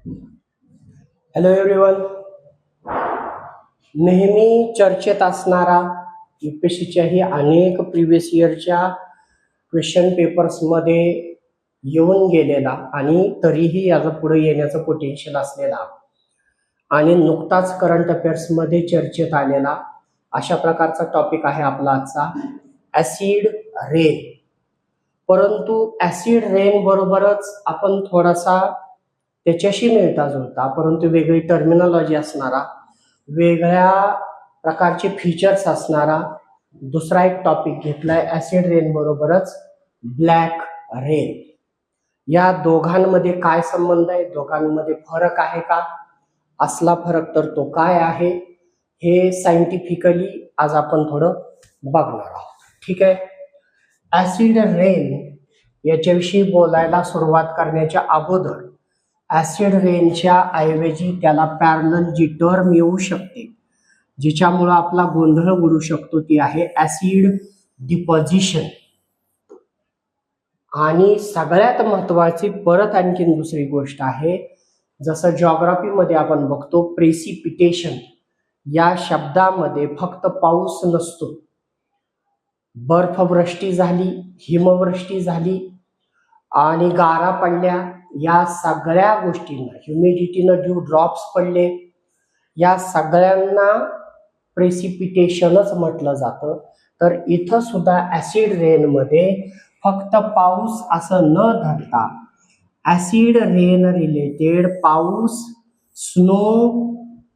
Hello everyone. नेहमी चर्चेत असणारा UPSCच्याही अनेक प्रिव्हियस इयरच्या क्वेश्चन पेपर्समध्ये येऊन गेलेला आणि तरीही याचा पुढे येण्याचं पोटेन्शियल असलेला आणि नुकताच करंट अफेअर्समध्ये चर्चेत आलेला अशा प्रकारचा टॉपिक आहे आपला आजचा ॲसिड रेन. परंतु ॲसिड रेन बरोबरच आपण थोडासा त्याच्याशी मिळता जुळता परंतु वेगळी टर्मिनॉलॉजी असणारा, वेगळ्या प्रकारचे फीचर्स असणारा दुसरा एक टॉपिक घेतलाय ॲसिड रेन बरोबरच ब्लॅक रेन. या दोघांमध्ये काय संबंध आहे, दोघांमध्ये फरक आहे का, असला फरक तर तो काय आहे हे सायंटिफिकली आज आपण थोडं बघणार आहोत. ठीक आहे. ॲसिड रेन याच्याविषयी बोलायला सुरुवात करण्याच्या अगोदर ॲसिड रेनच्या ऐवजी त्याला पॅरलल जी टर्म येऊ शकते जिच्यामुळं आपला गोंधळ उडू शकतो ती आहे ॲसिड डिपॉझिशन. आणि सगळ्यात महत्वाची परत आणखीन दुसरी गोष्ट आहे, जसं जॉग्राफीमध्ये आपण बघतो प्रेसिपिटेशन या शब्दामध्ये फक्त पाऊस नसतो. बर्फवृष्टी झाली, हिमवृष्टी झाली आणि गारा पडल्या, या सगळ्या गोष्टींना ह्युमिडिटीनं ड्यू ड्रॉप्स पडले, या सगळ्यांना प्रेसिपिटेशनच म्हटलं जातं. तर इथं सुद्धा ॲसिड रेनमध्ये फक्त पाऊस असं न धरता ॲसिड रेन रिलेटेड पाऊस, स्नो,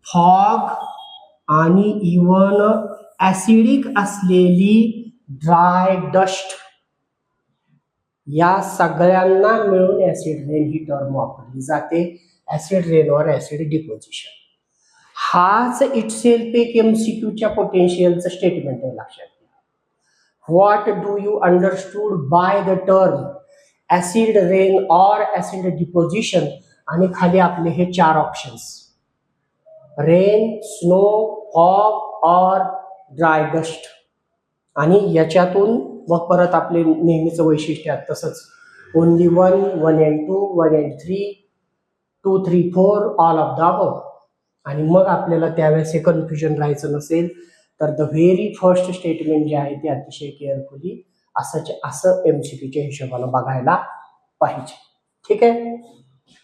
फॉग आणि इवन ॲसिडिक असलेली ड्राय डस्ट या सगळ्यांना मिळून ॲसिड रेन ही टर्म वापरली जाते. Acid rain or acid deposition हाच इटसेल्फ एक MCQच्या पोटेन्शियलचं स्टेटमेंट आहे, लक्षात घ्या. What do you understood by the term acid rain or acid deposition, आणि खाली आपले हे 4 ऑप्शन्स रेन, स्नो, फॉग और ड्राय डस्ट. आणि याच्यातून मग परत आपले नेहमीचं वैशिष्ट्य आहे तसंच only 1, 1 and 2, 1 and 3, 2, 3, 4 all of the above. आणि मग आपल्याला त्यावेळेस हे कन्फ्युजन राहायचं नसेल तर द व्हेरी फर्स्ट स्टेटमेंट जे आहे ते अतिशय केअरफुली असं MCQच्या हिशोबानं बघायला पाहिजे. ठीक आहे.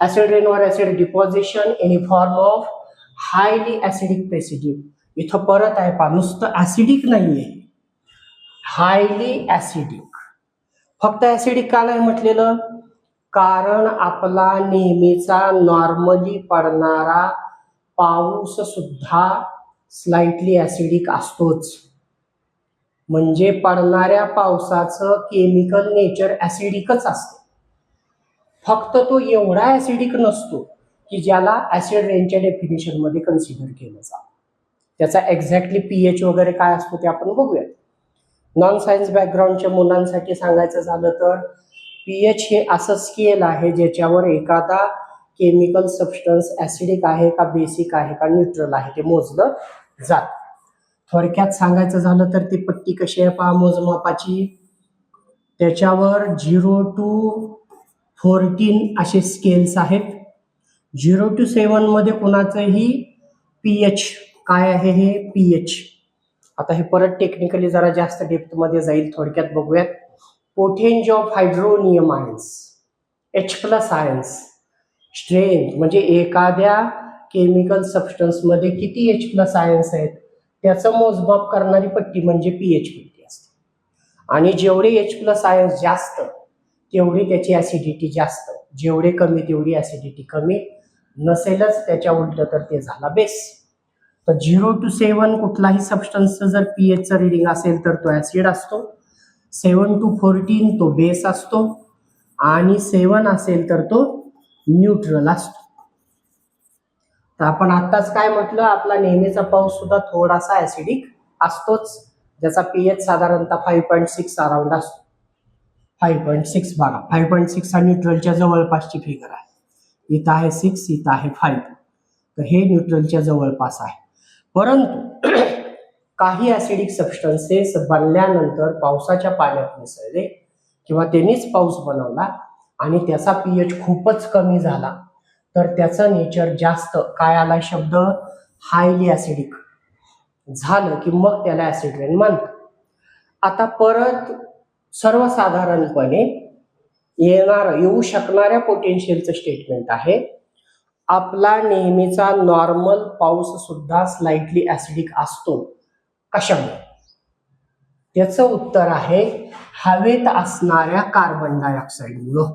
Acid rain or acid deposition any form of highly acidic precipitation. इथं परत आहे पहा, नुसतं ॲसिडिक नाहीये, हायली ॲसिडिक. फक्त ॲसिडिक का नाही म्हटलेलं, कारण आपला नेहमीचा नॉर्मली पडणारा पाऊस सुद्धा स्लाइटली ॲसिडिक असतोच. म्हणजे पडणाऱ्या पावसाचं केमिकल नेचर ॲसिडिकच असतं, फक्त तो एवढा ॲसिडिक नसतो की ज्याला ॲसिड रेनच्या डेफिनेशनमध्ये कन्सिडर केलं जातं. त्याचा एक्झॅक्टली pH वगैरे काय असतो ते आपण बघूयात. नॉन सायन्स बॅकग्राऊंडच्या मुलांसाठी सांगायचं झालं तर pH हे असं स्केल आहे ज्याच्यावर एखादा केमिकल सबस्टन्स ॲसिडिक आहे का, बेसिक आहे का, न्यूट्रल आहे ते मोजलं जात. थोडक्यात सांगायचं झालं तर ती पट्टी कशी आहे पहा मोजमापाची, त्याच्यावर 0 to 14 असे स्केल्स आहेत. 0 to 7 मध्ये कोणाचंही pH काय आहे हे pH. आता हे परत टेक्निकली जरा जास्त डेप्थ मध्ये जाईल, थोडक्यात बघूयात. Potenz of hydronium ions, H+ ions, strength म्हणजे एखाद्या केमिकल सबस्टन्स मध्ये किती H+ आयन्स आहेत त्याचं मोजमाप करणारी पट्टी म्हणजे pH पट्टी असते. आणि जेवढे H+ आयन्स जास्त तेवढी त्याची ॲसिडिटी जास्त, जेवढे कमी तेवढी ॲसिडिटी कमी. नसेलच त्याच्या उलट तर ते झाला बेस. तर 0 to 7 कुठलाही सबस्टन्सचं जर pHचं रिडिंग असेल तर तो ॲसिड असतो, 7 to 14 तो बेस असतो, आणि 7 असेल तर तो न्यूट्रल असतो. तर आपण आत्ताच काय म्हटलं, आपला नेहमीचा पाऊस सुद्धा थोडासा ॲसिडिक असतोच, ज्याचा pH साधारणतः 5.6 अराउंड असतो. 5.6 बघा, 5.6 हा न्यूट्रलच्या जवळपासची फिगर आहे. इथं आहे 6, इथं आहे 5, तर हे न्यूट्रलच्या जवळपास आहे. परंतु काही ॲसिडिक सबस्टन्सेस बनल्यानंतर पावसाच्या पाण्यात मिसळले किंवा त्यांनीच पाऊस बनवला आणि त्याचा pH खूपच कमी झाला तर त्याचं नेचर जास्त काय आला शब्द हायली ऍसिडिक झालं की मग त्याला ऍसिड रेन म्हणतात. आता परत सर्वसाधारणपणे येऊ शकणाऱ्या पोटेन्शियलचं स्टेटमेंट आहे, आपला नेहमीचा नॉर्मल पाऊस सुद्धा स्लाइटली ऍसिडिक असतो. कशामुळे? त्याचं उत्तर आहे हवेत असणाऱ्या कार्बन डायऑक्साईडमुळं.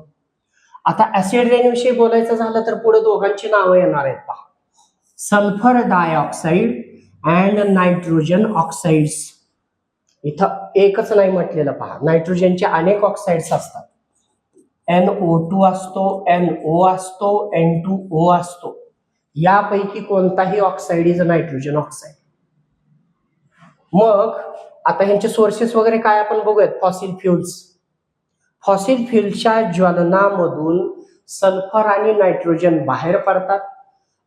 आता ऍसिड रेन विषयी बोलायचं झालं तर पुढे दोघांची नावं येणार आहेत पहा, sulphur dioxide and nitrogen oxides. इथं एकच नाही म्हटलेलं पहा, नायट्रोजनचे अनेक ऑक्साइड्स असतात. NO2 असतो, NO असतो, N2O असतो. यापैकी कोणताही ऑक्साइड इज नायट्रोजन ऑक्साइड. मग आता ह्यांचे सोर्सेस वगैरे काय आपण बघूयात. Fossil fuels. फॉसिल फ्युल्सच्या ज्वलनामधून सल्फर आणि नायट्रोजन बाहेर पडतात.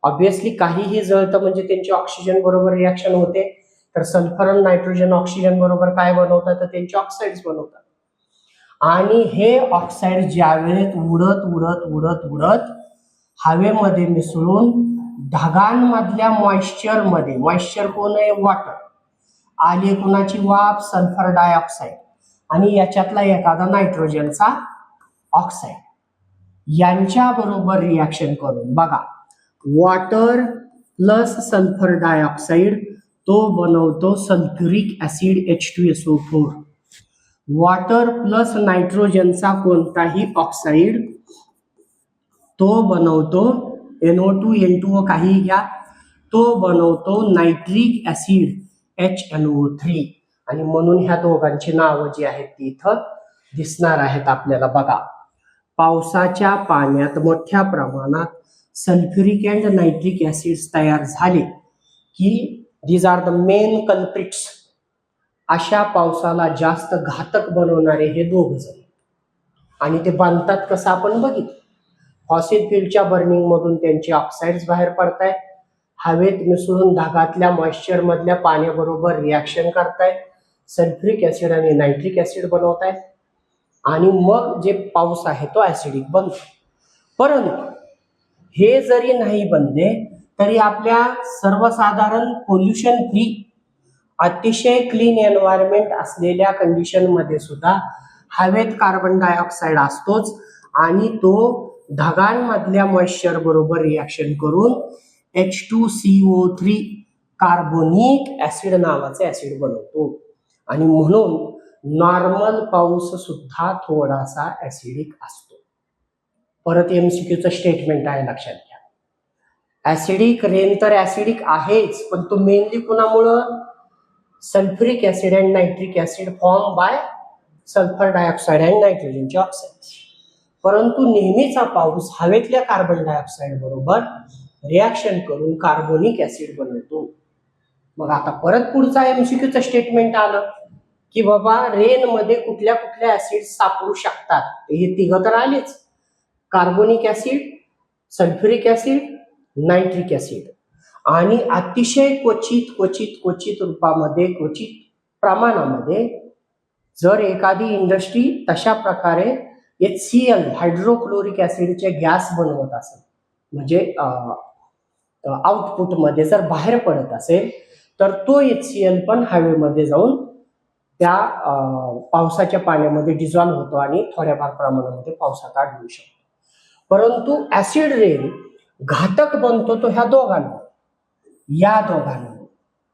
ऑब्विसली काहीही जळतं म्हणजे त्यांची ऑक्सिजन बरोबर रिॲक्शन होते, तर सल्फर आणि नायट्रोजन ऑक्सिजन बरोबर काय बनवतात, तर त्यांचे ऑक्साइड्स बनवतात. आणि हे ऑक्साइड ज्या वेळेत उडत उडत उडत उडत हवेमध्ये मिसळून ढगांमधल्या मॉइश्चरमध्ये, मॉइश्चर कोण आहे, वॉटर, आली कुणाची वाफ, सल्फर डायऑक्साईड, आणि याच्यातला एखादा नायट्रोजनचा ऑक्साइड, यांच्या बरोबर रिॲक्शन करून बघा, वॉटर प्लस सल्फर डायऑक्साईड तो बनवतो sulphuric acid H2SO4. Water plus नायट्रोजनचा कोणताही ऑक्साइड तो बनवतो NO2 N2O काही घ्या, तो बनवतो नायट्रिक ऍसिड HNO3. आणि म्हणून ह्या दोघांची नावं जी आहेत ती इथं दिसणार आहेत आपल्याला. बघा, पावसाच्या पाण्यात मोठ्या प्रमाणात सल्फ्युरिक अँड नायट्रिक ऍसिड्स तयार झाले की these are the main culprits. अशा पावसाला जास्त घातक बनवणारे हे दोघ जण. आणि ते बांधतात कसं आपण बघितलं, फॉसिल फ्युलच्या बर्निंग मधून त्यांचे ऑक्साइड्स बाहेर पडतायत, हवेत मिसळून ढगातल्या मॉइश्चर मधल्या पाण्याबरोबर रिॲक्शन करतायत, सल्फ्युरिक ऍसिड आणि नायट्रिक ऍसिड बनवतायत, आणि मग जे पाऊस आहे तो ऍसिडिक बनतो. परंतु हे जरी नाही बनले तरी आपल्या सर्वसाधारण पोल्युशन फ्री अतिशय क्लीन एन्व्हायरमेंट असलेल्या कंडिशन मध्ये सुद्धा हवेत कार्बन डायऑक्साईड असतोच, आणि तो ढगांमधल्या मॉइश्चर बरोबर रिॲक्शन करून H2CO3 कार्बोनिक ऍसिड नावाचे ऍसिड बनवतो. आणि म्हणून नॉर्मल पाऊस सुद्धा थोडासा ऍसिडिक असतो. परत MCQचं स्टेटमेंट आहे, लक्षात घ्या. ऍसिडिक रेन तर ऍसिडिक आहेच, पण तो मेनली कुणामुळं, sulphuric acid and nitric acid form by sulphur dioxide and नायट्रोजनचे ऑक्साइड. परंतु नेहमीचा पाऊस हवेतल्या कार्बन डायऑक्साईड बरोबर रिॲक्शन करून कार्बोनिक ऍसिड बनवतो. मग आता परत पुढचा MCQचं स्टेटमेंट आलं की बाबा रेन मध्ये कुठल्या कुठल्या ऍसिड सापडू शकतात. हे तिघं तर आलेच, carbonic acid, sulphuric acid, nitric acid. आणि अतिशय क्वचित क्वचित क्वचित रूपामध्ये, क्वचित प्रमाणामध्ये जर एखादी इंडस्ट्री तशा प्रकारे HCl हायड्रोक्लोरिक ऍसिडचे गॅस बनवत असेल, म्हणजे आउटपुटमध्ये जर बाहेर पडत असेल, तर तो HCl पण हवेमध्ये जाऊन त्या पावसाच्या पाण्यामध्ये डिझॉल्व्ह होतो आणि थोड्याफार प्रमाणामध्ये पावसात आढळू शकतो. परंतु ऍसिड रेन घातक बनतो तो ह्या दोघांना, या दोघांना.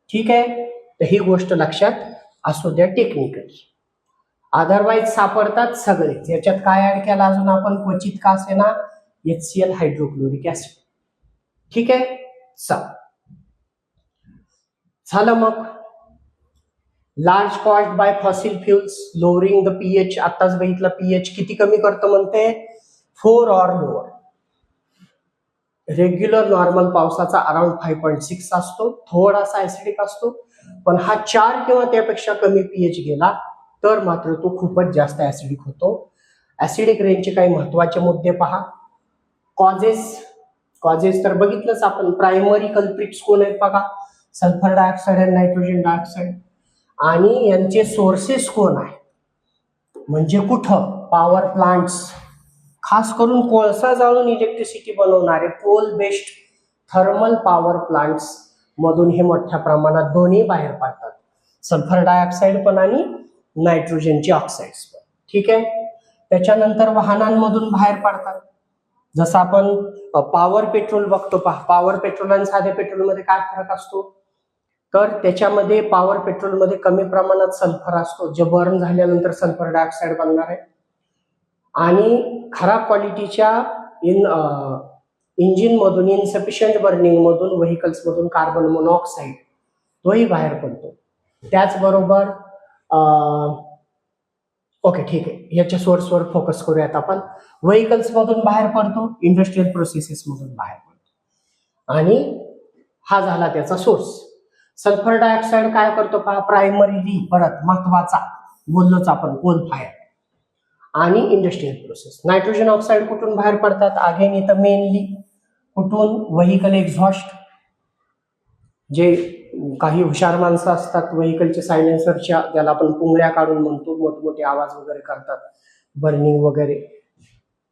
ठीक आहे, तर ही गोष्ट लक्षात असू द्या टेक्निकली. अदरवाईज सापडतात सगळेच. याच्यात काय ऍड केला अजून आपण, क्वचित का असेना, HCl हायड्रोक्लोरिक ऍसिड. ठीक आहे, झालं. मग large caused by fossil fuels lowering the pH. आताच बघितलं pH किती कमी करतं म्हणते, 4 और लोअर. रेग्युलर नॉर्मल पावसाचा अराउंड 5.6 असतो, थोडासा ऍसिडिक असतो. पण हा 4 किंवा त्यापेक्षा कमी pH गेला तर मात्र तो खूपच जास्त ऍसिडिक होतो. ऍसिडिक रेनचे काही महत्वाचे मुद्दे पहा. कॉजेस तर बघितलंच आपण. प्रायमरी कल्प्रिट्स कोण आहेत बघा, सल्फर डायऑक्साईड आणि नायट्रोजन डायऑक्साईड. आणि यांचे सोर्सेस कोण आहेत, म्हणजे कुठं, पॉवर प्लांट्स, खास करून कोळसा जाळून इलेक्ट्रिसिटी बनवणारे coal based thermal power plants मधून हे मोठ्या प्रमाणात दोन्ही बाहेर पडतात, सल्फर डायऑक्साईड पण आणि नायट्रोजनचे ऑक्साईड्स पण. ठीक आहे. त्याच्यानंतर वाहनांमधून बाहेर पडतात, जसं आपण पॉवर पेट्रोल बघतो. पॉवर पेट्रोल आणि साध्या पेट्रोलमध्ये काय फरक असतो, तर त्याच्यामध्ये पॉवर पेट्रोलमध्ये कमी प्रमाणात सल्फर असतो, जे बर्न झाल्यानंतर सल्फर डायऑक्साईड बनणार आहे. आणि खराब क्वालिटीच्या इंजिन मधून, इनसफिशियंट बर्निंग मधून, व्हेकल्स मधून कार्बन मोनॉक्साईड तोही बाहेर पडतो. त्याचबरोबर ओके ठीक आहे, याच्या सोर्सवर फोकस करूयात आपण. व्हेकल्स मधून बाहेर पडतो, इंडस्ट्रियल प्रोसेसेस मधून बाहेर पडतो, आणि हा झाला त्याचा सोर्स. सल्फर डायऑक्साईड काय करतो पहा, प्रायमरीली परत महत्वाचा बोललोच आपण, कोल फायर आणि इंडस्ट्रियल प्रोसेस. नायट्रोजन ऑक्साईड कुठून बाहेर पडतात, अगेन इथं मेनली कुठून, व्हेकल एक्झॉस्ट. जे काही हुशार माणसं असतात व्हेकलच्या सायलेन्सरच्या, त्याला आपण पुंगळ्या काढून म्हणतो, मोठमोठे आवाज वगैरे करतात, बर्निंग वगैरे,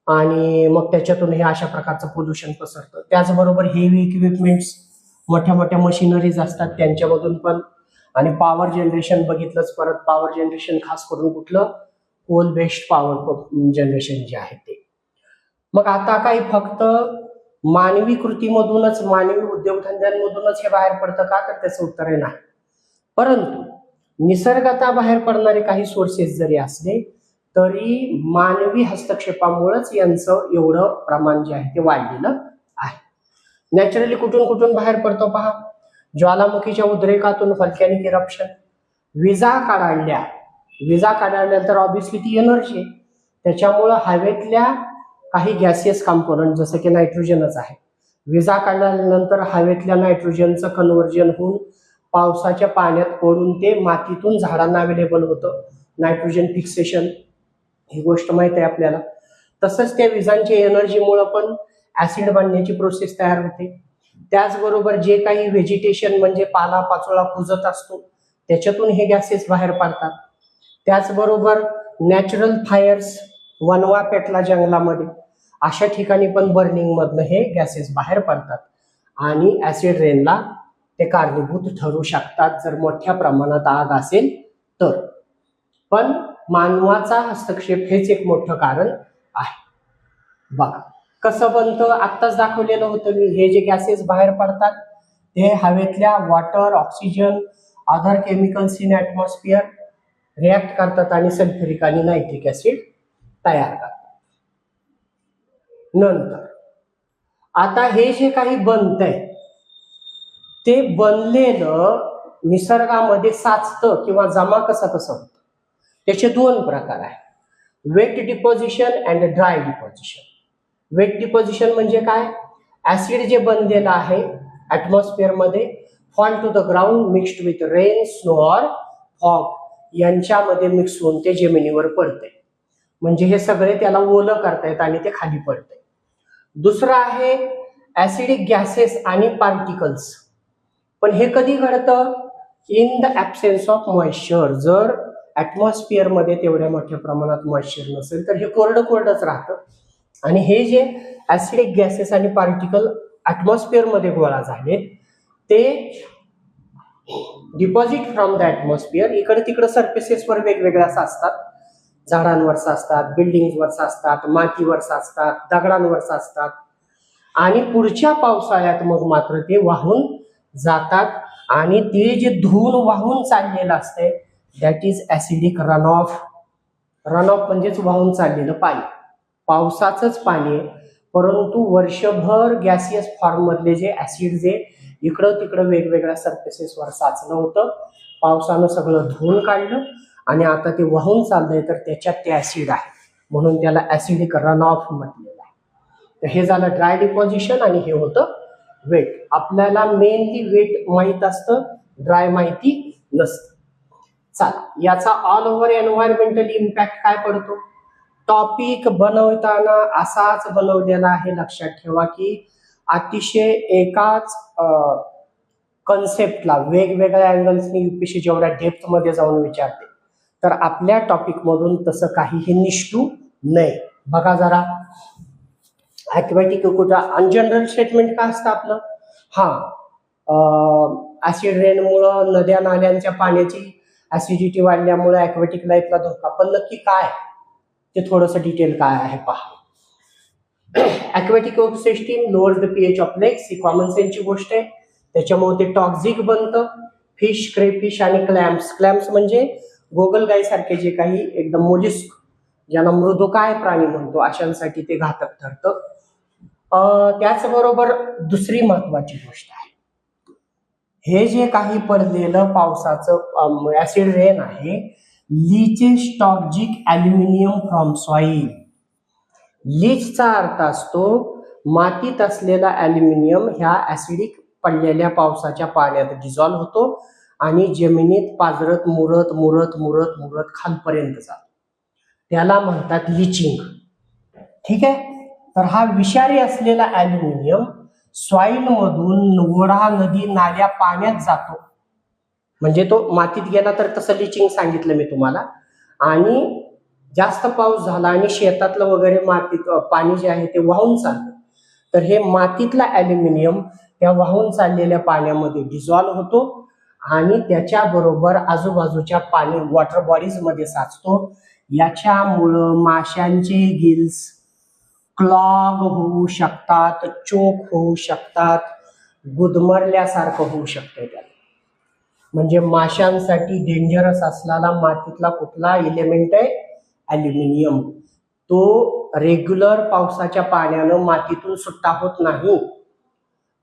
आणि मग त्याच्यातून हे अशा प्रकारचं पोल्युशन पसरतं. त्याचबरोबर हेवी इक्विपमेंट्स, मोठ्या मोठ्या मशिनरीज असतात त्यांच्यामधून पण. आणि पॉवर जनरेशन बघितलंच, परत पॉवर जनरेशन खास करून कुठलं, कोल बेस्ड पॉवर जनरेशन जे आहे ते. मग आता काही फक्त मानवी कृतीमधूनच, मानवी उद्योगधंद्यांमधूनच हे बाहेर पडतं का, तर त्याचं उत्तर आहे नाही. परंतु निसर्गाता बाहेर पडणारे काही सोर्सेस जरी असले तरी मानवी हस्तक्षेपामुळेच यांचं एवढं प्रमाण जे आहे ते वाढलेलं आहे. नॅचरली कुठून कुठून बाहेर पडतो पहा, ज्वालामुखीच्या उद्रेकातून व्हॉल्कॅनिक इरप्शन, विजा काढल्यानंतर ऑब्व्हियसली ती एनर्जी, त्याच्यामुळं हवेतल्या काही गॅसियस कंपोनंट जसं की नायट्रोजनच आहे, विजा काढल्यानंतर हवेतल्या नायट्रोजनचं कन्व्हर्जन होऊन पावसाच्या पाण्यात पडून ते मातीतून झाडांना अवेलेबल होतं, नायट्रोजन फिक्सेशन, ही गोष्ट माहित आहे आपल्याला. तसंच त्या विजांच्या एनर्जीमुळे पण ऍसिड बनण्याची प्रोसेस तयार होते. त्याचबरोबर जे काही व्हेजिटेशन म्हणजे पाला पाचोळा कुजत असतो त्याच्यातून हे गॅसेस बाहेर पडतात. त्याचबरोबर नॅचरल फायर्स, वनवा पेटला जंगलामध्ये, अशा ठिकाणी पण बर्निंग मधनं हे गॅसेस बाहेर पडतात आणि ऍसिड रेनला ते कारणीभूत ठरू शकतात जर मोठ्या प्रमाणात आग असेल तर. पण मानवाचा हस्तक्षेप हेच एक मोठं कारण आहे. बघा कसं बनतं, आत्ताच दाखवलेलं होतं मी. हे जे गॅसेस बाहेर पडतात ते हवेतल्या water, oxygen, other chemicals in atmosphere react करतात आणि सल्फ्युरिक आणि नायट्रिक ऍसिड तयार करतात. नंतर आता हे जे काही बनतंय ते बनलेलं निसर्गामध्ये साचतं किंवा जमा कसं होतं, त्याचे दोन प्रकार आहेत, wet deposition and dry deposition. Wet deposition म्हणजे काय, ऍसिड जे बनलेलं आहे ऍटमॉस्फिअर मध्ये fall to the ground mixed with rain, snow or fog यांच्यामध्ये मिक्स होऊन ते जमिनीवर पडते, म्हणजे हे सगळे त्याला ओलं करतायत आणि ते खाली पडते. दुसरं आहे ऍसिडिक गॅसेस आणि पार्टिकल्स. पण हे कधी घडतं, इन द ऍब्सेन्स ऑफ मॉइश्चर. जर ऍटमॉस्फिअर मध्ये तेवढ्या मोठ्या प्रमाणात मॉइश्चर नसेल तर हे कोरडंच राहतं आणि हे जे ऍसिडिक गॅसेस आणि पार्टिकल ऍटमॉस्फिअर मध्ये गोळा झालेत ते डिपॉझिट फ्रॉम द ऍटमॉस्फिअर इकडे तिकडे सरफेसेसवर वेगवेगळ्या असतात, झाडांवर असतात, बिल्डिंगवर असतात, मातीवर असतात, दगडांवर असतात आणि पुढच्या पावसाळ्यात मग मात्र ते वाहून जातात आणि ते जे धुवून वाहून चाललेलं असतंय that is acidic run of. Run of म्हणजेच वाहून चाललेलं पाणी, पावसाचंच पाणी आहे, परंतु वर्षभर गॅसियस फॉर्म मधले जे ऍसिड जे इकडं तिकडं वेगवेगळ्या सरफेसेसवर साचलं होतं, पावसानं सगळं धुवून काढलं आणि आता ते वाहून चाललंय तर त्याच्यात ते ऍसिड आहे, म्हणून त्याला ऍसिडिक रन ऑफ म्हटलेलं आहे. तर हे झालं ड्राय डिपॉझिशन आणि हे होतं वेट. आपल्याला मेनली वेट माहित असतं, ड्राय माहिती नसतं. चला, याचा ऑल ओव्हर एन्व्हायरमेंटल इम्पॅक्ट काय पडतो. टॉपिक बनवताना असाच बनवलेला आहे, लक्षात ठेवा की अतिशय एकाच कन्सेप्टला वेगवेगळ्या अँगल्सनी युपीएससी जेवढ्या डेप्थ मध्ये जाऊन विचारते तर आपल्या टॉपिक मधून तसं काहीही निष्ठू नये. बघा जरा, ॲक्वॅटिक इकोचा अनजनरल स्टेटमेंट काय असतं आपलं? ऍसिड रेनमुळं नद्या नाल्यांच्या पाण्याची ऍसिडिटी वाढल्यामुळे ॲक्वॅटिक लाईफला धोका. पण नक्की काय ते थोडंसं डिटेल काय आहे पहा. Aquatic ecosystem lowers the pH of लेक्स, ही कॉमन सेन्सची गोष्ट आहे. त्याच्यामुळे ते टॉक्झिक बनतं. फिश, क्रेफिश आणि क्लॅम्स म्हणजे गोगलगाई सारखे जे काही एकदम मोलिस्क, ज्यांना मृदुकाय प्राणी म्हणतो, अशांसाठी ते घातक ठरतं. त्याचबरोबर दुसरी महत्वाची गोष्ट आहे, हे जे काही पडलेलं पावसाचं ऍसिड रेन आहे, leaches toxic aluminium from soil. लीचचा अर्थ असतो मातीत असलेला ॲल्युमिनियम ह्या ऍसिडिक पडलेल्या पावसाच्या पाण्यात डिझॉल्व्ह होतो आणि जमिनीत पाझरत मुरत मुरत मुरत मुरत खालपर्यंत जातो. त्याला म्हणतात लिचिंग. ठीक आहे. तर हा विषारी असलेला ॲल्युमिनियम सॉइल मधून ओढा, नदी, नाल्या, पाण्यात जातो. म्हणजे तो मातीत गेला तर तसं लिचिंग सांगितलं मी तुम्हाला. आणि जास्त पाऊस झाला आणि शेतातलं वगैरे मातीत पाणी जे आहे ते वाहून चाललं, तर हे मातीतला ॲल्युमिनियम त्या वाहून चाललेल्या पाण्यामध्ये डिझॉल्व्ह होतो आणि त्याच्याबरोबर आजूबाजूच्या पाणी वॉटर बॉडीज मध्ये साचतो. याच्यामुळं माशांचे गिल्स क्लॉग होऊ शकतात, चोक होऊ शकतात, गुदमरल्यासारखं होऊ शकतं. त्याला म्हणजे माशांसाठी डेंजरस असलेला मातीतला कुठला एलिमेंट आहे? ॲल्युमिनियम. तो रेग्युलर पावसाच्या पाण्यानं मातीतून सुट्टा होत नाही,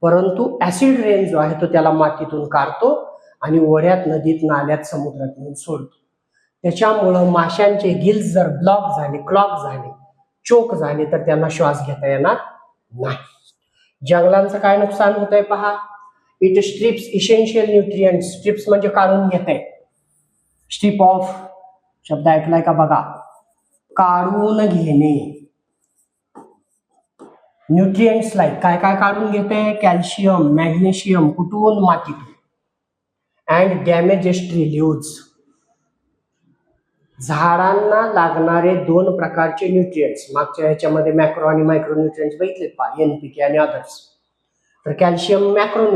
परंतु ऍसिड रेन जो आहे तो त्याला मातीतून काढतो आणि ओढ्यात, नदीत, नाल्यात, समुद्रात नेऊन सोडतो. त्याच्यामुळं माशांचे गिल्स जर ब्लॉक झाले, क्लॉग झाले, चोक झाले, तर त्यांना श्वास घेता येणार नाही. जंगलांचं काय नुकसान होत आहे पहा. It strips essential nutrients. Strips म्हणजे काढून घेत आहे. स्ट्रिप ऑफ शब्द ऐकलाय का बघा. काढून घेणे. न्यूट्रिएंट्स लाईक काय काय काढून घेते? Calcium, magnesium. कुठून? मातीतून. And damage tree leaves. झाडांना लागणारे 2 प्रकारचे न्यूट्रिएंट्स, मागच्या ह्याच्यामध्ये मॅक्रो आणि मायक्रो न्यूट्रिएंट्स बघितलेत पहा, NPK आणि अदर्स. तर कॅल्शियम मायक्रो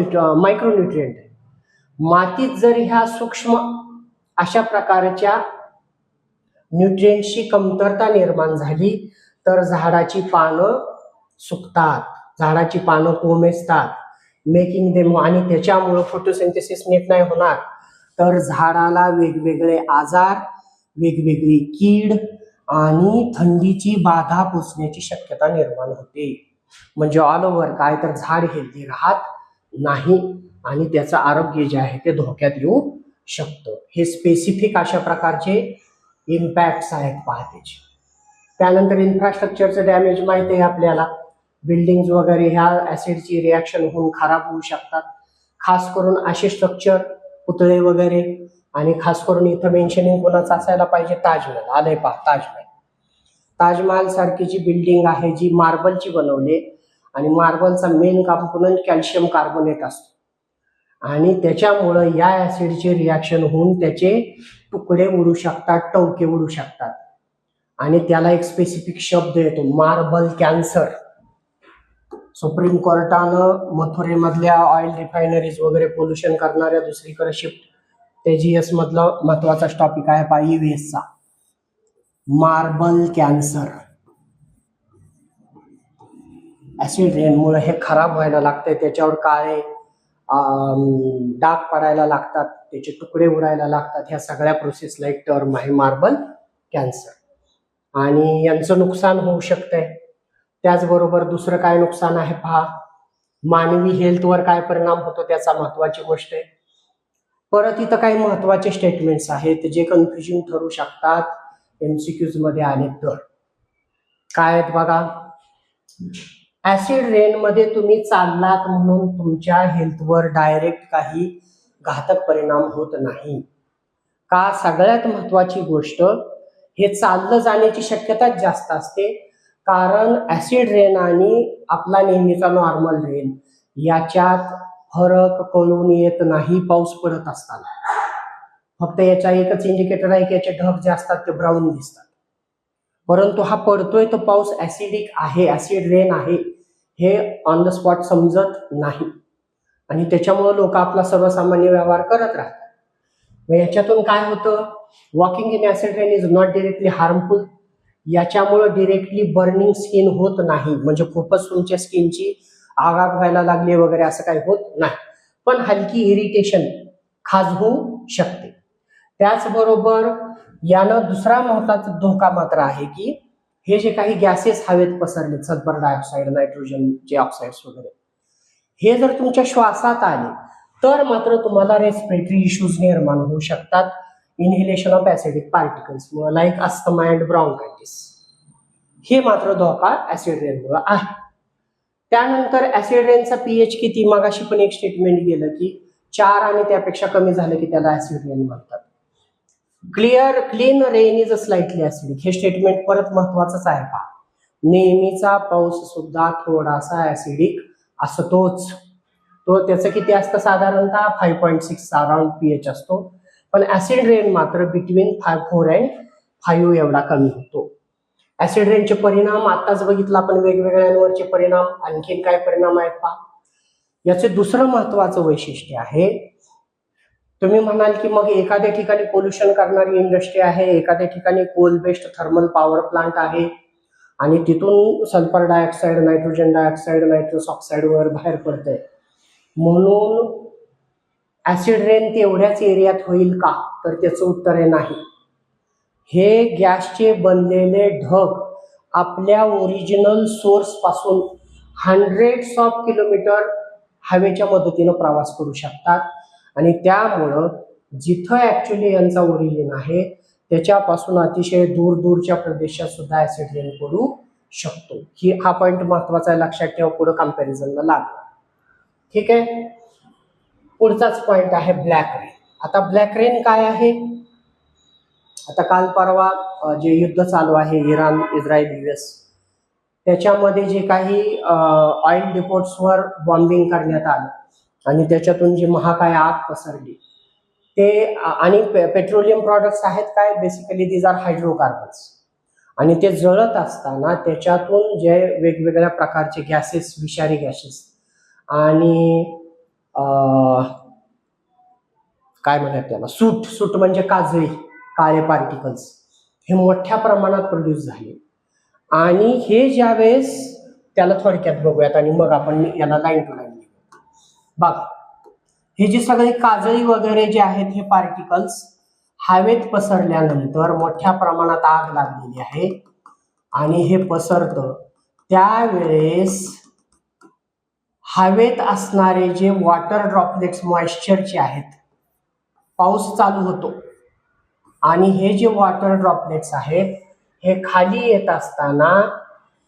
न्यूट्रिएंट आहे. मातीत जर ह्या सूक्ष्म अशा प्रकारच्या न्यूट्रिएंट्सची कमतरता निर्माण झाली तर झाडाची पानं सुकतात, झाडाची पानं कोमेजतात, मेकिंग देम, आणि त्याच्यामुळं फोटोसिंथेसिस नीट नाही होणार, तर झाडाला वेगवेगळे आजार, वेगवेगळी कीड आणि थंडीची बाधा पोचण्याची शक्यता निर्माण होते. म्हणजे ऑल ओव्हर काय, तर झाड हेल्दी राहत नाही आणि त्याचं आरोग्य जे आहे ते धोक्यात येऊ शकतं. हे स्पेसिफिक अशा प्रकारचे इम्पॅक्ट्स आहेत पाहतेचे. त्यानंतर इन्फ्रास्ट्रक्चरचं डॅमेज माहिती आहे आपल्याला. बिल्डिंग्स वगैरे ह्या ऍसिडची रिॲक्शन होऊन खराब होऊ शकतात. खास करून असे स्ट्रक्चर, पुतळे वगैरे, आणि खास करून इथं मेन्शनिंग कोणाचं असायला पाहिजे? ताजमहल. आलंय पहा ताजमहल. ताजमहल सारखी जी बिल्डिंग आहे जी मार्बलची बनवली, आणि मार्बलचा मेन कॉम्पोनंट कॅल्शियम कार्बोनेट असतो, आणि त्याच्यामुळं या ऍसिडचे रिॲक्शन होऊन त्याचे तुकडे उडू शकतात, टवके उडू शकतात, आणि त्याला एक स्पेसिफिक शब्द येतो, मार्बल कॅन्सर. सुप्रीम कोर्टानं मथुरेमधल्या ऑइल रिफायनरीज वगैरे पोल्युशन करणाऱ्या दुसरीकडे शिफ्ट, तेजीएस मधलं महत्वाचा टॉपिक आहे पहा EVS चा, मार्बल कॅन्सर. ऍसिड रेनमुळे हे खराब व्हायला लागतंय, त्याच्यावर काळे डाग पडायला लागतात, त्याचे तुकडे उडायला लागतात. ह्या सगळ्या प्रोसेसला एक टर्म आहे मार्बल कॅन्सर, आणि यांचं नुकसान होऊ शकतंय. त्याचबरोबर दुसरं काय नुकसान आहे पहा, मानवी हेल्थवर काय परिणाम होतो त्याचा महत्वाची गोष्ट आहे. परत इथं काही महत्वाचे स्टेटमेंट्स आहेत जे कन्फ्युजिंग ठरू शकतात MCQs मध्ये आले तर. काय आहेत बघा. ऍसिड रेन मध्ये तुम्ही चाललात म्हणून तुमच्या हेल्थवर डायरेक्ट काही घातक परिणाम होत नाही का? सगळ्यात महत्वाची गोष्ट, हे चाललं जाण्याची शक्यता जास्त असते, कारण ऍसिड रेन आणि आपला नेहमीचा नॉर्मल रेन याच्यात फरक कळून येत नाही पाऊस पडत असताना. फक्त याचा एकच इंडिकेटर आहे की याचे ढग जे असतात ते ब्राऊन दिसतात, परंतु हा पडतोय तो पाऊस ऍसिडिक आहे, ऍसिड रेन आहे हे ऑन द स्पॉट समजत नाही आणि त्याच्यामुळे लोक आपला सर्वसामान्य व्यवहार करत राहतात. मग याच्यातून काय होतं, walking in acid rain is not directly harmful. याच्यामुळे डिरेक्टली बर्निंग स्किन होत नाही, म्हणजे खूपच तुमच्या स्किनची आग व्हायला लागली वगैरे असं काही होत नाही, पण हलकी इरिटेशन खाजवू शकते. त्याचबरोबर यानं दुसरा महत्वाचा धोका मात्र आहे की हे जे काही गॅसेस हवेत पसरले, सल्फर डायऑक्साईड, नायट्रोजनचे ऑक्साईड्स वगैरे, हे जर तुमच्या श्वासात आले तर मात्र तुम्हाला रेस्पिरेटरी इश्यूज निर्माण होऊ शकतात. Inhalation of acidic particles like asthma and bronchitis, हे मात्र धोका ऍसिड रेनमुळे आहे. त्यानंतर ऍसिड रेनचा पीएच किती, मगाशी पण एक स्टेटमेंट गेलं की 4 आणि त्यापेक्षा कमी झालं की त्याला ऍसिड रेन म्हणतात. Clean rain is a slightly acidic, हे स्टेटमेंट परत महत्वाचंच आहे पहा. नेहमीचा पाऊस सुद्धा थोडासा ऍसिडिक असतोच. तो त्याचं किती असतं, साधारणतः 5.6 अराउंड पीएच असतो, पण ऍसिड रेन मात्र बिटवीन 4 अँड 5 एवढा कमी होतो. ऍसिड रेनचे परिणाम आताच बघितलं आपण, वेगवेगळ्यांवरचे परिणाम. आणखीन काय परिणाम आहेत पहा. याचे दुसरं महत्वाचं वैशिष्ट्य आहे, तुम्ही म्हणाल की मग एखाद्या ठिकाणी पोल्युशन करणारी इंडस्ट्री आहे, एखाद्या ठिकाणी coal based thermal power plant आहे आणि तिथून sulphur dioxide, nitrogen dioxide, nitrous oxide वर बाहेर पडतंय, म्हणून ऍसिड रेन तेवढ्याच एरियात होईल का, तर त्याचं उत्तर आहे नाही. हे गॅसचे बनलेले ढग आपल्या ओरिजिनल सोर्स पासून हंड्रेड्स ऑफ किलोमीटर हवेच्या मदतीनं प्रवास करू शकतात आणि त्यामुळं जिथं ऍक्च्युली यांचा ओरिजिन आहे त्याच्यापासून अतिशय दूरच्या प्रदेशात सुद्धा ऍसिड रेन पडू शकतो. हा पॉइंट महत्वाचा आहे, लक्षात ठेवा, पुढे कम्पॅरिझनला लागला. ठीक आहे. पुढचाच पॉइंट आहे ब्लॅक रेन. आता ब्लॅक रेन काय आहे, आता काल परवा जे युद्ध चालू आहे इराण, इस्रायल, US, त्याच्यामध्ये जे काही ऑइल डिपोट्सवर बॉम्बिंग करण्यात आलं आणि त्याच्यातून जी महाकाय आग पसरली, ते आणि पेट्रोलियम प्रॉडक्ट्स आहेत काय, बेसिकली दीज आर हायड्रोकार्बन्स, आणि ते जळत असताना त्याच्यातून जे वेगवेगळ्या प्रकारचे गॅसेस, विषारी गॅसेस आणि काय म्हणतात त्याला, सूट म्हणजे काजळी, काळे पार्टिकल्स, हे मोठ्या प्रमाणात प्रोड्यूस झाले. आणि हे ज्यावेळेस, त्याला थोडक्यात बघूयात आणि मग आपण याला लाईन टू लाईन बघा. हे जे सगळे काजळी वगैरे जे आहेत हे पार्टिकल्स हवेत पसरल्यानंतर मोठ्या प्रमाणात आग लागलेली आहे आणि हे पसरतं त्यावेळेस हवेत असणारे जे वॉटर ड्रॉपलेट्स मॉइश्चरचे आहेत, पाऊस चालू होतो आणि हे जे वॉटर ड्रॉपलेट्स आहेत हे खाली येत असताना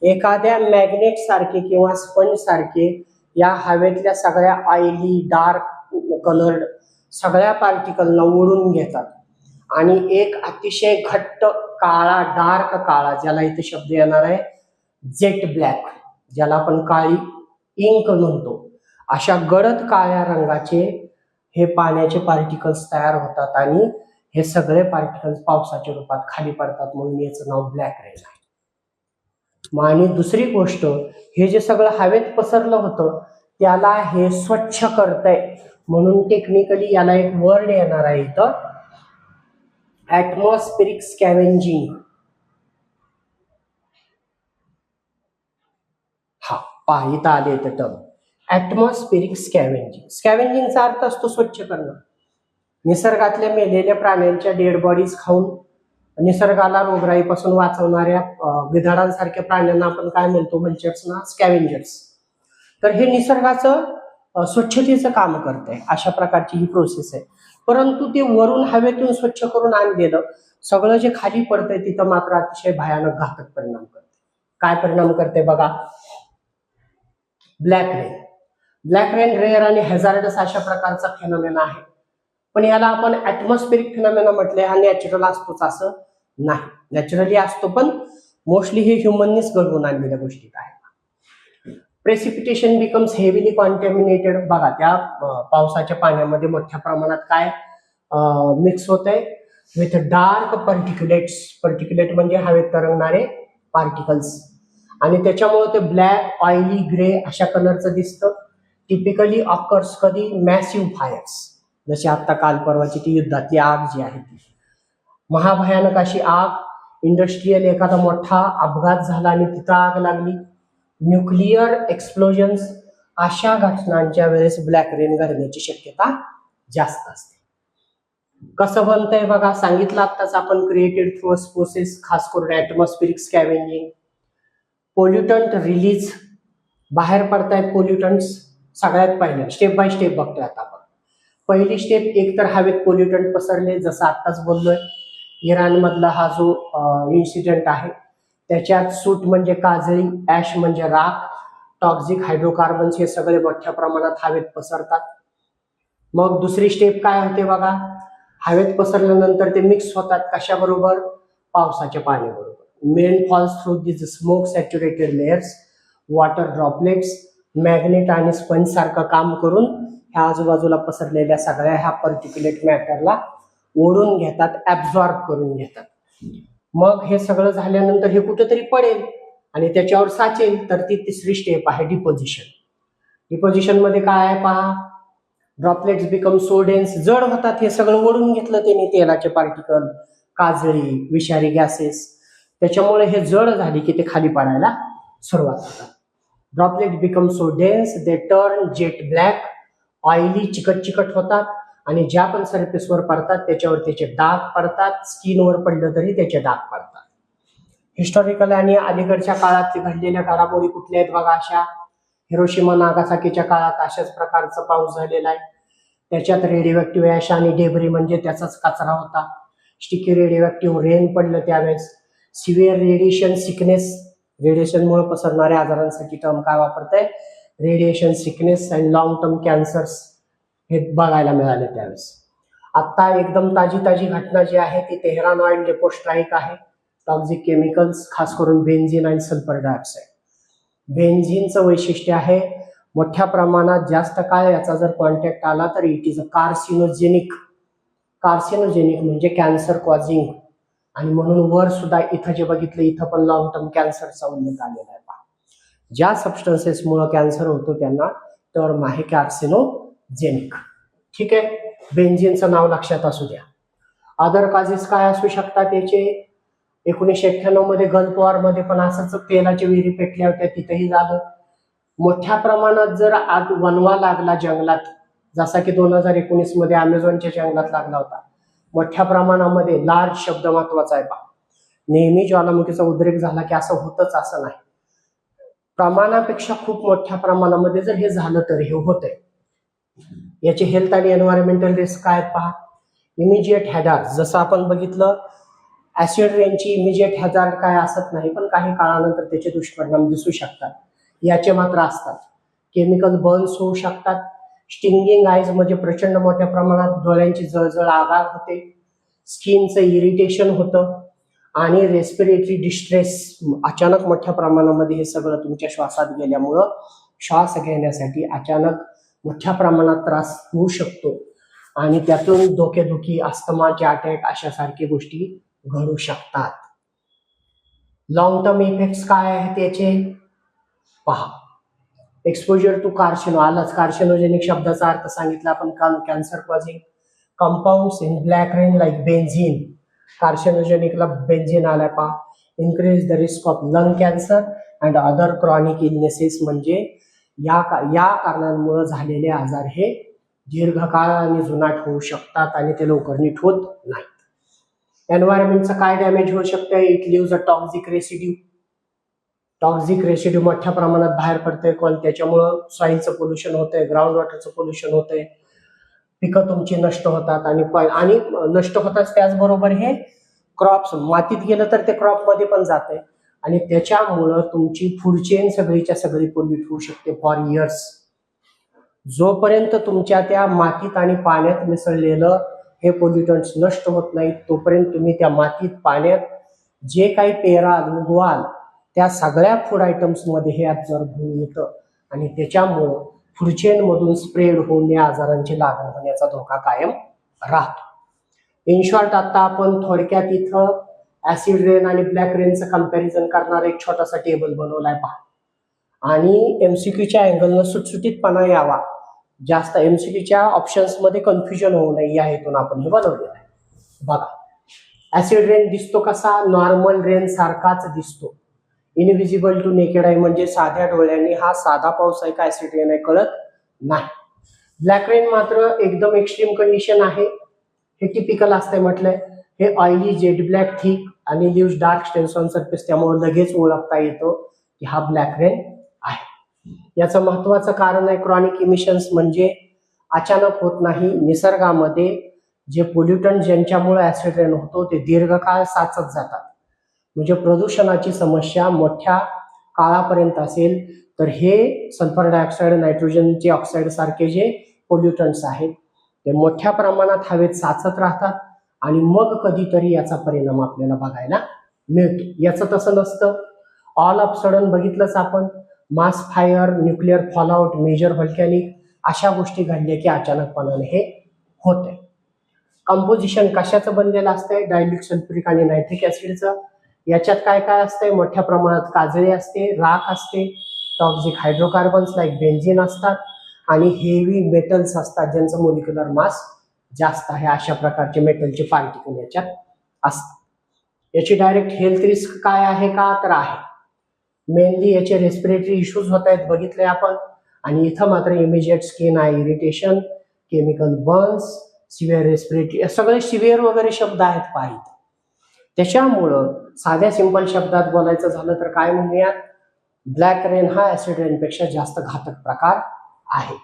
एखाद्या मॅग्नेट सारखे किंवा स्पंज सारखे या हवेतल्या सगळ्या ऑइली, डार्क कलर्ड सगळ्या पार्टिकलना ओढून घेतात आणि एक अतिशय घट्ट काळा, डार्क काळा, ज्याला इथे शब्द येणार आहे जेट ब्लॅक, ज्याला आपण काळी इंक म्हणतो, अशा गडद काळ्या रंगाचे हे पाण्याचे पार्टिकल्स तयार होतात आणि हे सगळे पार्टिकल्स पावसाच्या रूपात खाली पडतात, म्हणून याचं नाव ब्लॅक रेन आहे. आणि दुसरी गोष्ट, हे जे सगळं हवेत पसरलं होतं त्याला हे स्वच्छ करतंय, म्हणून टेक्निकली याला एक वर्ड येणार आहे इथं, ऍटमॉस्फेरिक स्कॅव्हेंजिंग. हा पहा, इथं आले येतं टर्म ऍटमॉस्फेरिक स्कॅव्हेंजिंग. स्कॅव्हेंजिंगचा अर्थ असतो स्वच्छ करणं. निसर्गातल्या मेलेल्या प्राण्यांच्या डेड बॉडीज खाऊन निसर्गाला रोगराईपासून वाचवणाऱ्या गिधाडांसारख्या प्राण्यांना आपण काय म्हणतो, व्हल्चर्सना, स्कॅव्हेंजर्स. तर हे निसर्गाचं स्वच्छतेचं काम करतंय, अशा प्रकारची ही प्रोसेस आहे. परंतु ते वरून हवेतून स्वच्छ करून आणलेलं सगळं जे खाली पडतंय तिथं मात्र अतिशय भयानक घातक परिणाम करते. काय परिणाम करते बघा, black rain. Black rain rare आणि हॅझार्डस अशा प्रकारचा फेनॉमेना आहे, पण याला आपण ऍटमॉस्फेरिक फेनॉमेना म्हटलंय. हा नॅचरल असतोच असं नाही, नॅचरली असतो, पण मोस्टली हे ह्युमननीच घडवून आणलेल्या गोष्टी आहेत. Precipitation becomes heavily contaminated. बघा, त्या पावसाच्या पाण्यामध्ये मोठ्या प्रमाणात काय मिक्स होत आहे, विथ डार्क पर्टिक्युलेट्स. पर्टिक्युलेट म्हणजे हवेत तरंगणारे पार्टिकल्स, आणि त्याच्यामुळे ते ब्लॅक, ऑइली, ग्रे अशा कलरचं दिसतं. टिपिकली ऑकर्स कधी? मॅसिव्ह फायर्स, जशी आता काल परवाची ती युद्धातली आग जी आहे ती महाभयानक अशी आग. इंडस्ट्रीयल एखादा मोठा अपघात झाला आणि तिथं आग लागली, न्यूक्लिअर एक्सप्लोजन्स, अशा घटनांच्या वेळेस ब्लॅक रेन घडण्याची शक्यता जास्त असते. कसं बनतंय बघा, सांगितलं आत्ताच आपण, क्रिएटेड थ्रू प्रोसेस, खास करून ऍटमॉस्फेरिक स्कॅव्हेंजिंग. पोल्युटंट रिलीज, बाहेर पडतायत पोल्युटंट्स. सगळ्यात पहिलं स्टेप बाय स्टेप बघतोय आता आपण. पहिली स्टेप, एक तर हवेत पोल्युटंट पसरले, जसं आत्ताच बोललोय. इराण मधला हा जो इन्सिडेंट आहे त्याच्यात सूट म्हणजे काजळी, ऍश म्हणजे राख, टॉक्झिक हायड्रोकार्बन्स हे सगळे मोठ्या प्रमाणात हवेत पसरतात. मग दुसरी स्टेप काय होते बघा, हवेत पसरल्यानंतर ते मिक्स होतात कशाबरोबर? पावसाच्या पाण्याबरोबर. Rain falls through this smoke saturated layers, water droplets magnet आणि स्पंज सारखं काम करून ह्या आजूबाजूला पसरलेल्या सगळ्या ह्या पर्टिक्युलेट मॅटरला ओढून घेतात, ऍब्झॉर्ब करून घेतात. मग हे सगळं झाल्यानंतर हे कुठेतरी पडेल आणि त्याच्यावर साचेल, तर ती तिसरी स्टेप आहे डिपोजिशन. डिपोजिशन मध्ये काय आहे पहा, ड्रॉपलेट्स बिकम सो डेन्स, जड होतात. हे सगळं ओढून घेतलं त्यांनी, तेलाचे पार्टिकल, काजळी, विषारी गॅसेस, त्याच्यामुळे हे जड झाली की ते खाली पडायला सुरुवात होतात. Droplet become so dense they turn jet black, oily, चिकट चिकट होतात, आणि ज्या पण सरफेसवर पडतात त्याच्यावर त्याचे डाग पडतात. स्किनवर पडलं तरी त्याचे डाग पडतात. हिस्टॉरिकल आणि अलीकडच्या काळात घडलेल्या घडामोडी कुठल्या आहेत बघा अशा. हिरोशिमा नागासाकीच्या काळात अशाच प्रकारचा पाऊस झालेला आहे. त्याच्यात रेडिओ ऍश आणि डेब्री म्हणजे त्याचाच कचरा होता. स्टिकी रेडिओ रेन पडलं त्यावेळेस. सिव्हिअर रेडिएशन सिकनेस, रेडिएशनमुळे पसरणाऱ्या आजारांसाठी टर्म काय वापरताय? Radiation sickness and long term cancers हे बघायला मिळाले त्यावेळेस. आता एकदम ताजी ताजी घटना जी आहे ती तेहरान ऑइल डेपो स्ट्राईक आहे. टॉक्झिक केमिकल्स, खास करून बेन्झिन आणि सल्फर डायऑक्साईड. बेन्झिनचं वैशिष्ट्य आहे मोठ्या प्रमाणात जास्त काळ याचा जर कॉन्टॅक्ट आला तर it is a carcinogenic. Carcinogenic म्हणजे कॅन्सर कॉझिंग, आणि म्हणून वर सुद्धा इथं जे बघितलं इथं पण लॉंग टर्म कॅन्सरचा उल्लेख आलेला आहे. ज्या सबस्टन्सेसमुळे कॅन्सर होतो त्यांना टर्म आहे कार्सिनोजेनिक. ठीक आहे, बेन्झिनचं नाव लक्षात असू द्या. अदर काजेस काय असू शकतात याचे? 1991 मध्ये गल्फ वॉर मध्ये पण असंच तेलाच्या विहिरी पेटल्या होत्या, तिथेही झालं. मोठ्या प्रमाणात जर आग वणवा लागला जंगलात, जसा की 2019 मध्ये अमेझॉनच्या जंगलात लागला होता, मोठ्या प्रमाणामध्ये, लार्ज शब्द महत्वाचा आहे पहा. नेहमी ज्वालामुखीचा उद्रेक झाला की असं होतच असं नाही, प्रमाणापेक्षा खूप मोठ्या प्रमाणामध्ये जर हे झालं तर हे होतंय. याचे हेल्थ आणि एन्व्हायरमेंटल रिस्क काय पहा. इमिजिएट हॅझार्ड, जसं आपण बघितलं ऍसिड रेनची इमिजिएट हॅझार्ड काय असत नाही, पण काही काळानंतर त्याचे दुष्परिणाम दिसू शकतात. याचे मात्र असतात. केमिकल बर्न्स होऊ शकतात. स्टिंगिंग आईज म्हणजे प्रचंड मोठ्या प्रमाणात डोळ्यांची जळजळ, आगाग होते. स्किनचं इरिटेशन होतं, आणि रेस्पिरेटरी डिस्ट्रेस, अचानक मोठ्या प्रमाणामध्ये हे सगळं तुमच्या श्वासात गेल्यामुळं श्वास घेण्यासाठी अचानक मोठ्या प्रमाणात त्रास होऊ शकतो, आणि त्यातून डोकेदुखी, अस्थमाचे अटॅक अशासारख्या गोष्टी घडू शकतात. लॉंग टर्म इफेक्ट्स काय आहेत त्याचे पहा. एक्सपोजर टू कार्सिनो, आलाच कार्सिनोजेनिक शब्दाचा अर्थ सांगितला आपण, cancer causing compounds in black rain like benzene. कार्सिनोजेनिकला बेन्झिन आलाय पहा. Increase the risk of lung cancer and other chronic illnesses, म्हणजे या कारणांमुळे झालेले आजार हे दीर्घकाळ आणि जुनाट होऊ शकतात आणि ते लवकर नीट होत नाहीत. एन्व्हायरमेंटचं काय डॅमेज होऊ शकतं? It leaves a toxic residue. Toxic residue मोठ्या प्रमाणात बाहेर पडतंय, पण त्याच्यामुळं सॉइलचं पोल्युशन होतंय, ग्राउंड वॉटरचं पोल्युशन होतंय, पिकं तुमची नष्ट होतात, आणि नष्ट होतात. त्याचबरोबर हे क्रॉप्स मातीत गेलं तर ते क्रॉप मध्ये पण जाते, आणि त्याच्यामुळं तुमची फूड चेन सगळीच्या सगळी पोल्यूट होऊ शकते फॉर इयर्स. जोपर्यंत तुमच्या त्या मातीत आणि पाण्यात मिसळलेलं हे पोल्युटंट्स नष्ट होत नाहीत, तोपर्यंत तुम्ही त्या मातीत, पाण्यात जे काही पेराल, उगवाल, त्या सगळ्या फूड आयटम्स मध्ये हे ऍब्झॉर्ब होऊन येतं, आणि त्याच्यामुळं फूड चेन मधून स्प्रेड होऊन या आजारांची लागण होण्याचा धोका कायम राहतो. इन शॉर्ट आता आपण थोडक्यात इथं ऍसिड रेन आणि ब्लॅक रेनचं कंपॅरिझन करणारा एक छोटासा टेबल बनवलाय पहा, आणि एमसीक्यूच्या अँगलनं सुटसुटीतपणा यावा, जास्त एमसीक्यूच्या ऑप्शन्स मध्ये कन्फ्युजन होऊ नये या हेतून आपण हे बनवलेलं आहे. बघा ऍसिड रेन दिसतो कसा, नॉर्मल रेन सारखाच दिसतो, इनव्हिजिबल टू नेकेड आहे, म्हणजे साध्या डोळ्यांनी हा साधा पाऊस आहे का ऍसिड रेन आहे कळत नाही. ब्लॅक रेन मात्र एकदम एक्स्ट्रीम कंडिशन आहे, हे टिपिकल असते म्हटलंय, हे ऑइली जेट ब्लॅक थिक आणि leaves dark stains on surface, त्यामुळे लगेच ओळखता येतो की हा ब्लॅक रेन आहे. याचं महत्वाचं कारण आहे क्रॉनिक इमिशन्स, म्हणजे अचानक होत नाही, निसर्गामध्ये जे पोल्युटंट ज्यांच्यामुळे ऍसिड रेन होतो ते दीर्घकाळ साचत जातात. म्हणजे प्रदूषणाची समस्या मोठ्या काळापर्यंत असेल तर हे सल्फर डायऑक्साईड, नायट्रोजनचे ऑक्साईड सारखे जे पोल्युटंट्स आहेत ते मोठ्या प्रमाणात हवेत साचत राहतात आणि मग कधीतरी याचा परिणाम आपल्याला बघायला मिळतो. याचं तसं नसतं, ऑल ऑफ सडन बघितलंच आपण, मास फायर, न्यूक्लिअर फॉलआउट, मेजर व्हॉल्कॅनिक अशा गोष्टी घडल्या की अचानकपणाने हे होते. कंपोजिशन कशाचं बनलेलं असतंय, डायल्यूट सल्फ्युरिक आणि नायट्रिक ऍसिडचं. याच्यात काय काय असतंय, मोठ्या प्रमाणात काजळी असते, राख असते, टॉक्सिक हायड्रोकार्बन्स लाईक बेन्झिन असतात आणि हेवी मेटल्स असतात ज्यांचं मोलिक्युलर मास जास्त आहे, अशा प्रकारचे मेटलचे पार्टिकल याच्यात असतात. याची डायरेक्ट हेल्थ रिस्क काय आहे का, तर आहे, मेनली याचे रेस्पिरेटरी इश्यूज होत आहेत बघितले आपण, आणि इथं मात्र immediate skin I irritation, chemical Burns, severe respiratory, सगळे सिव्हिअर वगैरे शब्द आहेत पाहिजे. त्याच्यामुळं साध्या सिंपल शब्दात बोलायचं झालं तर काय म्हणूयात, ब्लॅक रेन हा ऍसिड रेनपेक्षा जास्त घातक प्रकार आहे.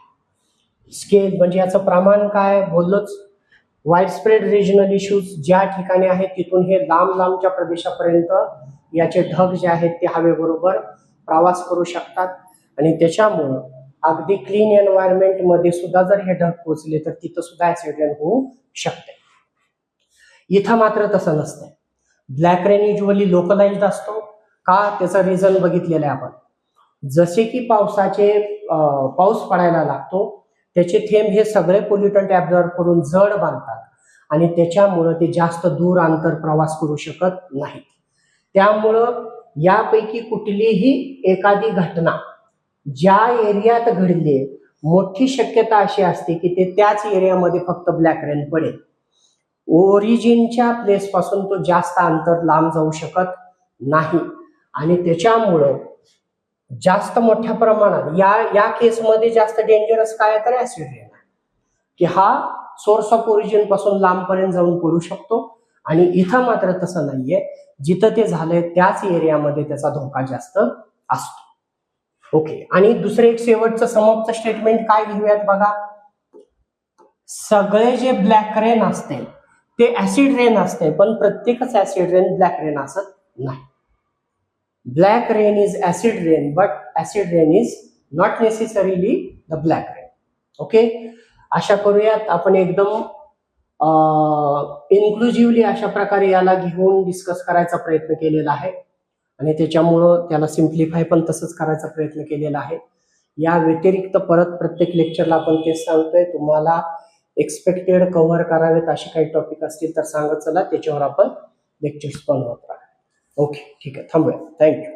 स्केल म्हणजे याचं प्रमाण काय बोललोच, वाईड स्प्रेड रिजनल इश्यूज ज्या ठिकाणी आहेत तिथून हे लांब लांबच्या प्रदेशापर्यंत याचे ढग जे आहेत ते हवेबरोबर प्रवास करू शकतात, आणि त्याच्यामुळं अगदी क्लीन एन्व्हायरमेंट मध्ये सुद्धा जर हे ढग पोहोचले तर तिथं सुद्धा ऍसिड रेन होऊ शकते. इथं मात्र तसं नसतंय, ब्लॅक रेन युजली लोकलाइज्ड असतो का, त्याचं रिझन बघितलेलं आहे आपण. जसे की पाऊस पडायला लागतो, त्याचे थेंब हे सगळे पोल्युटंट ऍब्झॉर्ब करून जड बांधतात आणि त्याच्यामुळं ते जास्त दूर अंतर प्रवास करू शकत नाहीत. त्यामुळं यापैकी कुठलीही एखादी घटना ज्या एरियात घडली, मोठी शक्यता अशी असते की ते त्याच एरियामध्ये फक्त ब्लॅक रेन पडेल. ओरिजिनच्या प्लेस पासून तो जास्त अंतर लांब जाऊ शकत नाही, आणि त्याच्यामुळं जास्त मोठ्या प्रमाणात या केसमध्ये जास्त डेंजरस काय तर ऍसिड रेन आहे, की हा सोर्स ऑफ ओरिजिन पासून लांबपर्यंत जाऊन पडू शकतो, आणि इथं मात्र तसं नाहीये, जिथं ते झालंय त्याच एरियामध्ये त्याचा धोका जास्त असतो. ओके, आणि दुसरं एक शेवटचं समाप्त स्टेटमेंट काय घेऊयात बघा, सगळे जे ब्लॅक रेन असते ते ऍसिड रेन असते, पण प्रत्येकच ऍसिड रेन ब्लॅक रेन असत नाही. Black rain is acid rain, but acid rain is not necessarily the black rain. Okay, आशा करूयात आपण एकदम इन्क्लुझिव्हली अशा प्रकारे याला घेऊन डिस्कस करायचा प्रयत्न केलेला आहे, आणि त्याच्यामुळं त्याला सिम्प्लिफाय पण तसंच करायचा प्रयत्न केलेला आहे. या व्यतिरिक्त परत प्रत्येक लेक्चरला आपण तेच सांगतोय, तुम्हाला एक्सपेक्टेड कव्हर करावेत असे काही टॉपिक असतील तर सांगत चला, त्याच्यावर आपण लेक्चर्स बनवत राहा. ओके, ठीक आहे, थांबूया. थँक्यू.